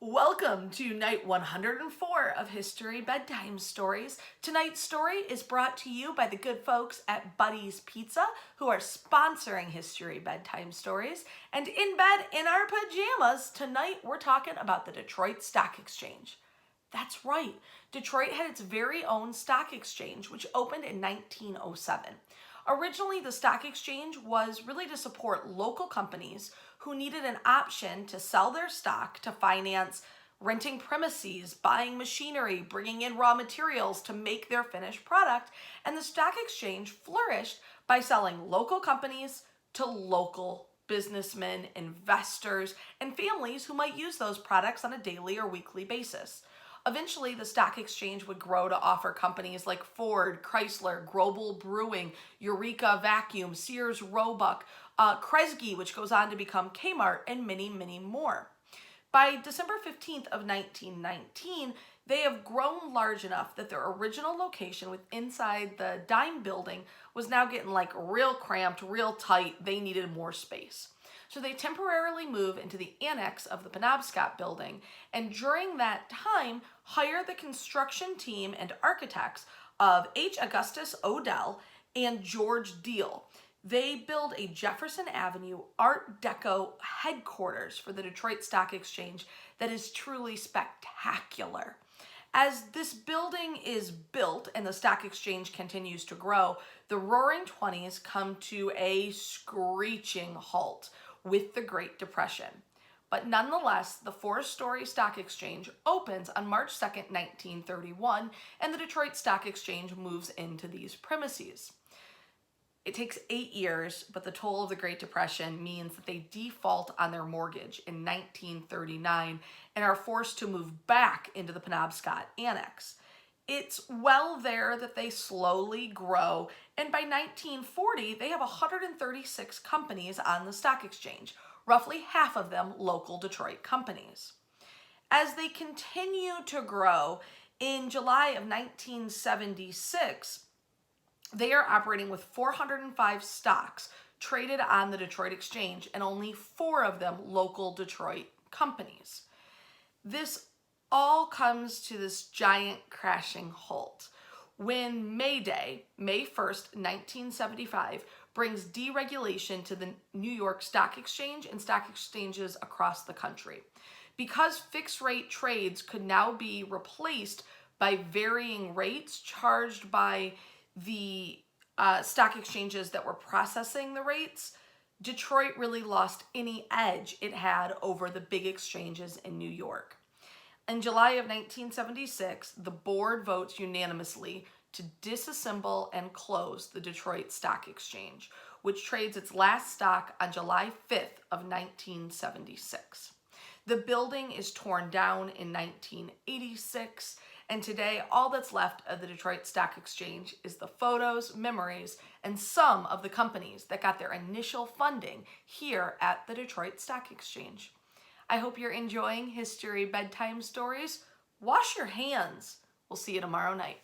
Welcome to night 104 of History Bedtime Stories. Tonight's story is brought to you by the good folks at Buddy's Pizza, who are sponsoring History Bedtime Stories. And in bed, in our pajamas, tonight we're talking about the Detroit Stock Exchange. That's right, Detroit had its very own stock exchange, which opened in 1907. Originally, the stock exchange was really to support local companies who needed an option to sell their stock to finance renting premises, buying machinery, bringing in raw materials to make their finished product. And the stock exchange flourished by selling local companies to local businessmen, investors, and families who might use those products on a daily or weekly basis. Eventually, the stock exchange would grow to offer companies like Ford, Chrysler, Grobel Brewing, Eureka Vacuum, Sears Roebuck, Kresge, which goes on to become Kmart, and many, many more. By December 15th of 1919, they have grown large enough that their original location inside the Dime building was now getting like real cramped, real tight. They needed more space. So they temporarily move into the annex of the Penobscot building, and during that time, hire the construction team and architects of H. Augustus Odell and George Deal. They build a Jefferson Avenue Art Deco headquarters for the Detroit Stock Exchange that is truly spectacular. As this building is built and the stock exchange continues to grow, the Roaring Twenties come to a screeching halt with the Great Depression. But nonetheless, the four-story stock exchange opens on March 2nd, 1931, and the Detroit Stock Exchange moves into these premises. It takes 8 years, but the toll of the Great Depression means that they default on their mortgage in 1939 and are forced to move back into the Penobscot Annex. It's well there that they slowly grow, and by 1940, they have 136 companies on the stock exchange, roughly half of them local Detroit companies. As they continue to grow, in July of 1976, they are operating with 405 stocks traded on the Detroit Exchange, and only 4 of them local Detroit companies. This all comes to this giant crashing halt when May Day, May 1st, 1975, brings deregulation to the New York Stock Exchange and stock exchanges across the country. Because fixed rate trades could now be replaced by varying rates charged by the stock exchanges that were processing the rates, Detroit really lost any edge it had over the big exchanges in New York. In July of 1976, the board votes unanimously to disassemble and close the Detroit Stock Exchange, which trades its last stock on July 5th of 1976. The building is torn down in 1986, and today all that's left of the Detroit Stock Exchange is the photos, memories, and some of the companies that got their initial funding here at the Detroit Stock Exchange. I hope you're enjoying History Bedtime Stories. Wash your hands. We'll see you tomorrow night.